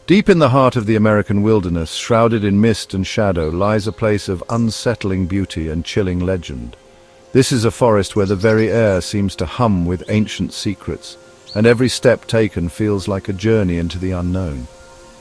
Deep in the heart of the American wilderness, shrouded in mist and shadow, lies a place of unsettling beauty and chilling legend. This is a forest where the very air seems to hum with ancient secrets, and every step taken feels like a journey into the unknown.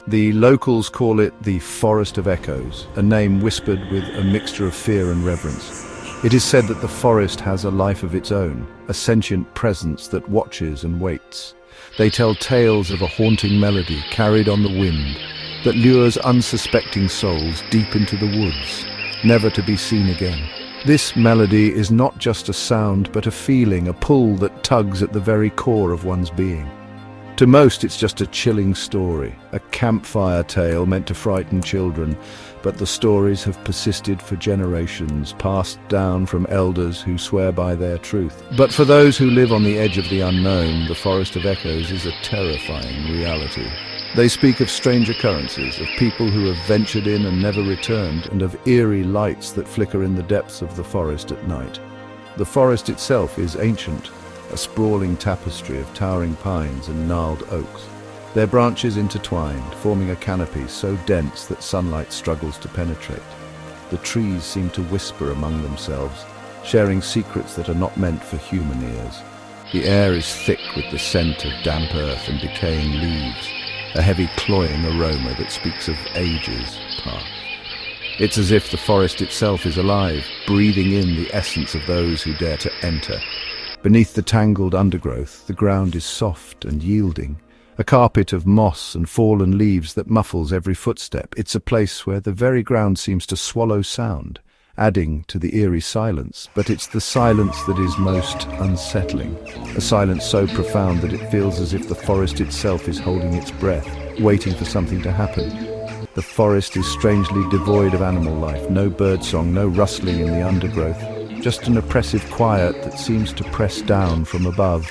The locals call it the Forest of Echoes, a name whispered with a mixture of fear and reverence. It is said that the forest has a life of its own, a sentient presence that watches and waits. They tell tales of a haunting melody carried on the wind that lures unsuspecting souls deep into the woods, never to be seen again. This melody is not just a sound, but a feeling, a pull that tugs at the very core of one's being. To most, it's just a chilling story, a campfire tale meant to frighten children, but the stories have persisted for generations, passed down from elders who swear by their truth. But for those who live on the edge of the unknown, the Forest of Echoes is a terrifying reality. They speak of strange occurrences, of people who have ventured in and never returned, and of eerie lights that flicker in the depths of the forest at night. The forest itself is ancient, a sprawling tapestry of towering pines and gnarled oaks. Their branches intertwined, forming a canopy so dense that sunlight struggles to penetrate. The trees seem to whisper among themselves, sharing secrets that are not meant for human ears. The air is thick with the scent of damp earth and decaying leaves, a heavy cloying aroma that speaks of ages past. It's as if the forest itself is alive, breathing in the essence of those who dare to enter. Beneath the tangled undergrowth, the ground is soft and yielding, a carpet of moss and fallen leaves that muffles every footstep. It's a place where the very ground seems to swallow sound, adding to the eerie silence. But it's the silence that is most unsettling, a silence so profound that it feels as if the forest itself is holding its breath, waiting for something to happen. The forest is strangely devoid of animal life, no birdsong, no rustling in the undergrowth. Just an oppressive quiet that seems to press down from above.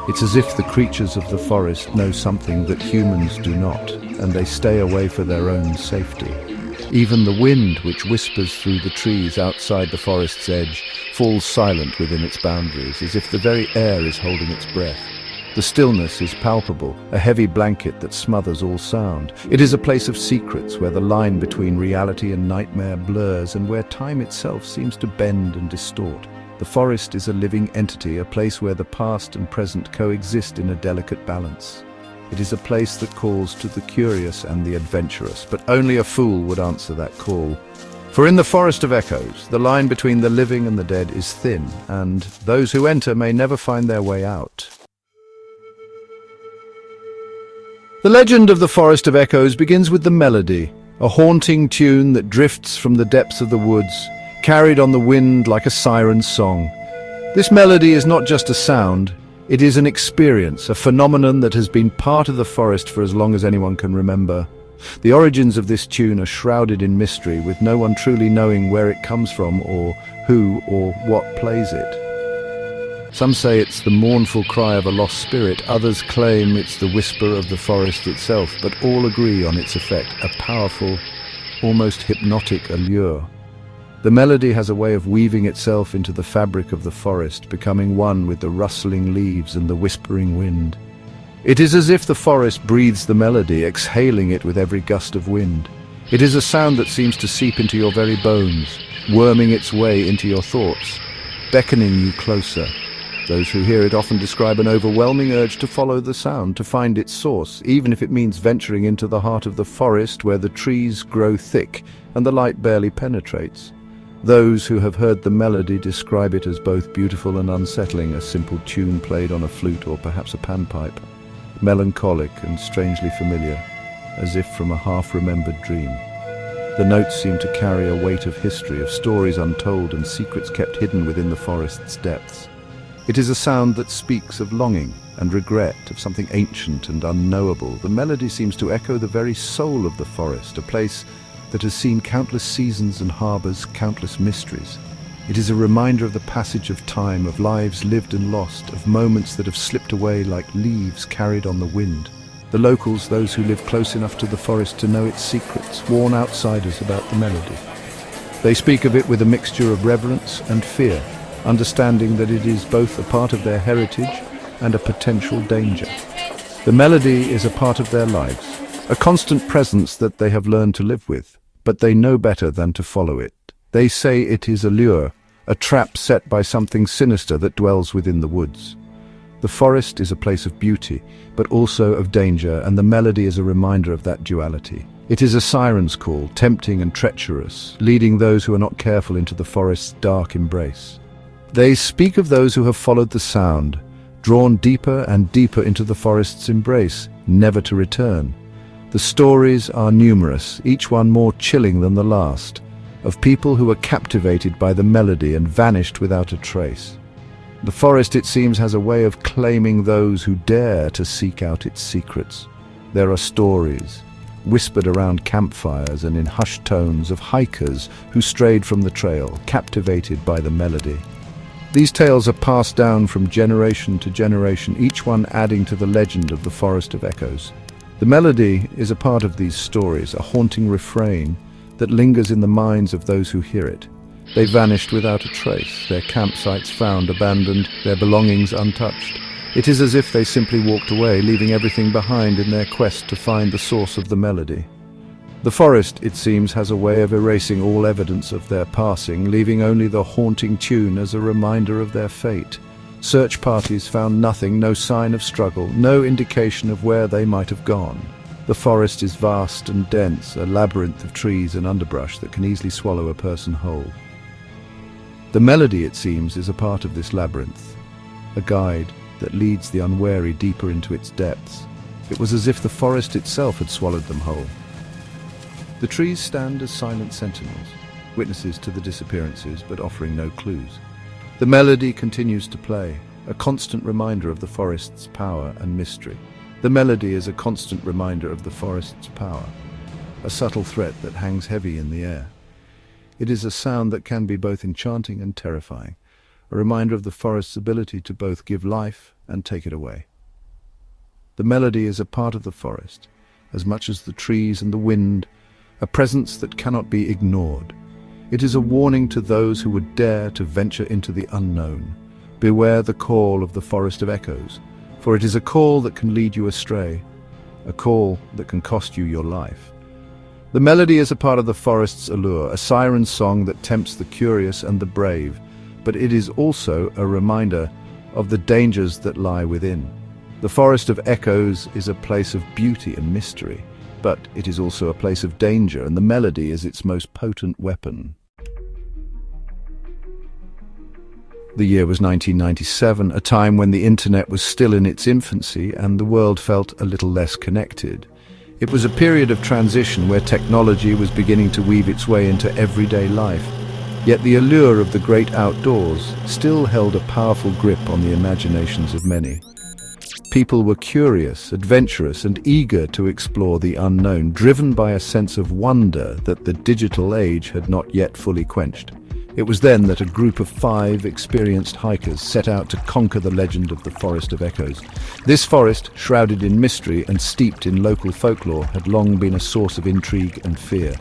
It's as if the creatures of the forest know something that humans do not, and they stay away for their own safety. Even the wind, which whispers through the trees outside the forest's edge, falls silent within its boundaries, as if the very air is holding its breath. The stillness is palpable, a heavy blanket that smothers all sound. It is a place of secrets, where the line between reality and nightmare blurs, and where time itself seems to bend and distort. The forest is a living entity, a place where the past and present coexist in a delicate balance. It is a place that calls to the curious and the adventurous, but only a fool would answer that call. For in the Forest of Echoes, the line between the living and the dead is thin, and those who enter may never find their way out. The legend of the Forest of Echoes begins with the melody, a haunting tune that drifts from the depths of the woods, carried on the wind like a siren's song. This melody is not just a sound, it is an experience, a phenomenon that has been part of the forest for as long as anyone can remember. The origins of this tune are shrouded in mystery, with no one truly knowing where it comes from or who or what plays it. Some say it's the mournful cry of a lost spirit, others claim it's the whisper of the forest itself, but all agree on its effect, a powerful, almost hypnotic allure. The melody has a way of weaving itself into the fabric of the forest, becoming one with the rustling leaves and the whispering wind. It is as if the forest breathes the melody, exhaling it with every gust of wind. It is a sound that seems to seep into your very bones, worming its way into your thoughts, beckoning you closer. Those who hear it often describe an overwhelming urge to follow the sound, to find its source, even if it means venturing into the heart of the forest where the trees grow thick and the light barely penetrates. Those who have heard the melody describe it as both beautiful and unsettling, a simple tune played on a flute or perhaps a panpipe, melancholic and strangely familiar, as if from a half-remembered dream. The notes seem to carry a weight of history, of stories untold and secrets kept hidden within the forest's depths. It is a sound that speaks of longing and regret, of something ancient and unknowable. The melody seems to echo the very soul of the forest, a place that has seen countless seasons and harbors countless mysteries. It is a reminder of the passage of time, of lives lived and lost, of moments that have slipped away like leaves carried on the wind. The locals, those who live close enough to the forest to know its secrets, warn outsiders about the melody. They speak of it with a mixture of reverence and fear, understanding that it is both a part of their heritage and a potential danger. The melody is a part of their lives, a constant presence that they have learned to live with, but they know better than to follow it. They say it is a lure, a trap set by something sinister that dwells within the woods. The forest is a place of beauty, but also of danger, and the melody is a reminder of that duality. It is a siren's call, tempting and treacherous, leading those who are not careful into the forest's dark embrace. They speak of those who have followed the sound, drawn deeper and deeper into the forest's embrace, never to return. The stories are numerous, each one more chilling than the last, of people who were captivated by the melody and vanished without a trace. The forest, it seems, has a way of claiming those who dare to seek out its secrets. There are stories, whispered around campfires and in hushed tones, of hikers who strayed from the trail, captivated by the melody. These tales are passed down from generation to generation, each one adding to the legend of the Forest of Echoes. The melody is a part of these stories, a haunting refrain that lingers in the minds of those who hear it. They vanished without a trace, their campsites found abandoned, their belongings untouched. It is as if they simply walked away, leaving everything behind in their quest to find the source of the melody. The forest, it seems, has a way of erasing all evidence of their passing, leaving only the haunting tune as a reminder of their fate. Search parties found nothing, no sign of struggle, no indication of where they might have gone. The forest is vast and dense, a labyrinth of trees and underbrush that can easily swallow a person whole. The melody, it seems, is a part of this labyrinth, a guide that leads the unwary deeper into its depths. It was as if the forest itself had swallowed them whole. The trees stand as silent sentinels, witnesses to the disappearances, but offering no clues. The melody continues to play, a constant reminder of the forest's power and mystery. The melody is a constant reminder of the forest's power, a subtle threat that hangs heavy in the air. It is a sound that can be both enchanting and terrifying, a reminder of the forest's ability to both give life and take it away. The melody is a part of the forest, as much as the trees and the wind, a presence that cannot be ignored. It is a warning to those who would dare to venture into the unknown. Beware the call of the Forest of Echoes, for it is a call that can lead you astray, a call that can cost you your life. The melody is a part of the forest's allure, a siren song that tempts the curious and the brave, but it is also a reminder of the dangers that lie within. The Forest of Echoes is a place of beauty and mystery, but it is also a place of danger, and the melody is its most potent weapon. The year was 1997, a time when the internet was still in its infancy and the world felt a little less connected. It was a period of transition where technology was beginning to weave its way into everyday life, yet the allure of the great outdoors still held a powerful grip on the imaginations of many. People were curious, adventurous, and eager to explore the unknown, driven by a sense of wonder that the digital age had not yet fully quenched. It was then that a group of 5 experienced hikers set out to conquer the legend of the Forest of Echoes. This forest, shrouded in mystery and steeped in local folklore, had long been a source of intrigue and fear.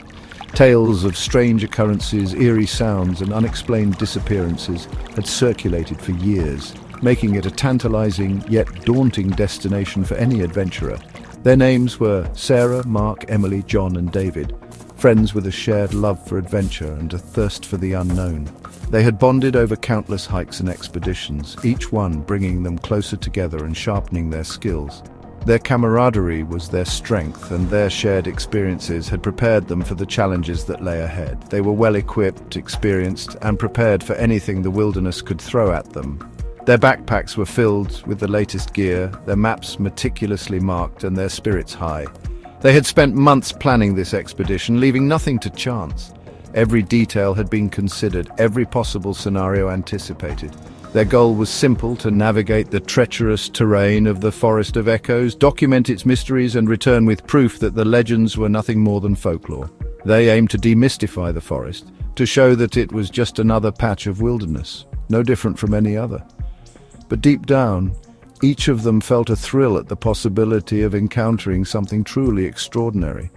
Tales of strange occurrences, eerie sounds, and unexplained disappearances had circulated for years, making it a tantalizing yet daunting destination for any adventurer. Their names were Sarah, Mark, Emily, John, and David, friends with a shared love for adventure and a thirst for the unknown. They had bonded over countless hikes and expeditions, each one bringing them closer together and sharpening their skills. Their camaraderie was their strength, and their shared experiences had prepared them for the challenges that lay ahead. They were well-equipped, experienced, and prepared for anything the wilderness could throw at them. Their backpacks were filled with the latest gear, their maps meticulously marked, and their spirits high. They had spent months planning this expedition, leaving nothing to chance. Every detail had been considered, every possible scenario anticipated. Their goal was simple: to navigate the treacherous terrain of the Forest of Echoes, document its mysteries, and return with proof that the legends were nothing more than folklore. They aimed to demystify the forest, to show that it was just another patch of wilderness, no different from any other. But deep down, each of them felt a thrill at the possibility of encountering something truly extraordinary.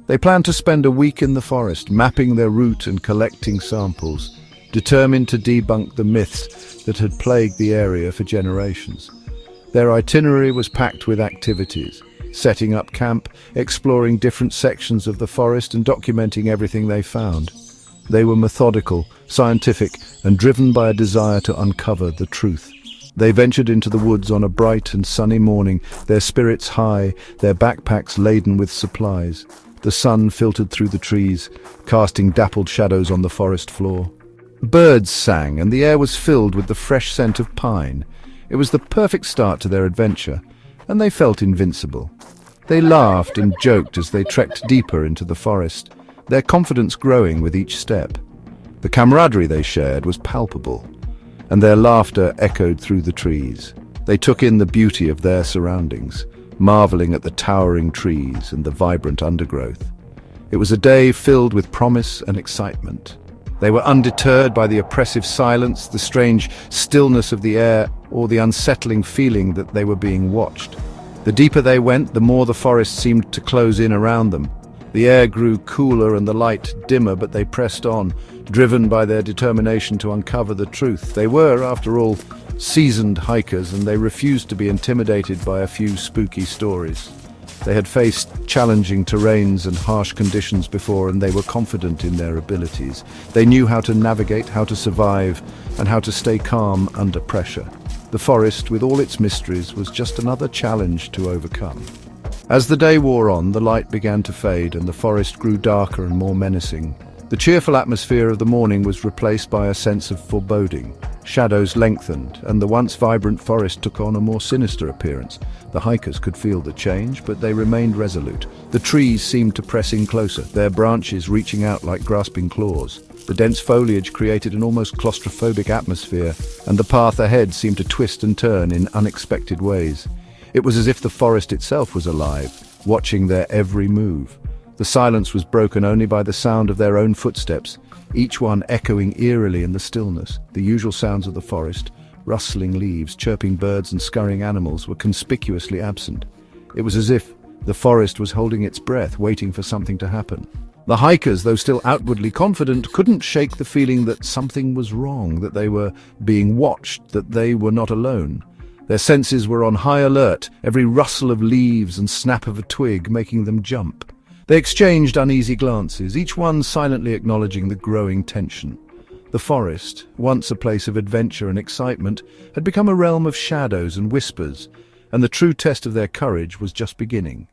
They planned to spend a week in the forest, mapping their route and collecting samples, determined to debunk the myths that had plagued the area for generations. Their itinerary was packed with activities, setting up camp, exploring different sections of the forest and documenting everything they found. They were methodical, scientific, and driven by a desire to uncover the truth. They ventured into the woods on a bright and sunny morning, their spirits high, their backpacks laden with supplies. The sun filtered through the trees, casting dappled shadows on the forest floor. Birds sang, and the air was filled with the fresh scent of pine. It was the perfect start to their adventure, and they felt invincible. They laughed and joked as they trekked deeper into the forest, their confidence growing with each step. The camaraderie they shared was palpable, and their laughter echoed through the trees. They took in the beauty of their surroundings, marveling at the towering trees and the vibrant undergrowth. It was a day filled with promise and excitement. They were undeterred by the oppressive silence, the strange stillness of the air, or the unsettling feeling that they were being watched. The deeper they went, the more the forest seemed to close in around them. The air grew cooler and the light dimmer, but they pressed on, driven by their determination to uncover the truth. They were, after all, seasoned hikers, and they refused to be intimidated by a few spooky stories. They had faced challenging terrains and harsh conditions before, and they were confident in their abilities. They knew how to navigate, how to survive, and how to stay calm under pressure. The forest, with all its mysteries, was just another challenge to overcome. As the day wore on, the light began to fade, and the forest grew darker and more menacing. The cheerful atmosphere of the morning was replaced by a sense of foreboding. Shadows lengthened, and the once vibrant forest took on a more sinister appearance. The hikers could feel the change, but they remained resolute. The trees seemed to press in closer, their branches reaching out like grasping claws. The dense foliage created an almost claustrophobic atmosphere, and the path ahead seemed to twist and turn in unexpected ways. It was as if the forest itself was alive, watching their every move. The silence was broken only by the sound of their own footsteps, each one echoing eerily in the stillness. The usual sounds of the forest, rustling leaves, chirping birds and scurrying animals, were conspicuously absent. It was as if the forest was holding its breath, waiting for something to happen. The hikers, though still outwardly confident, couldn't shake the feeling that something was wrong, that they were being watched, that they were not alone. Their senses were on high alert, every rustle of leaves and snap of a twig making them jump. They exchanged uneasy glances, each one silently acknowledging the growing tension. The forest, once a place of adventure and excitement, had become a realm of shadows and whispers, and the true test of their courage was just beginning.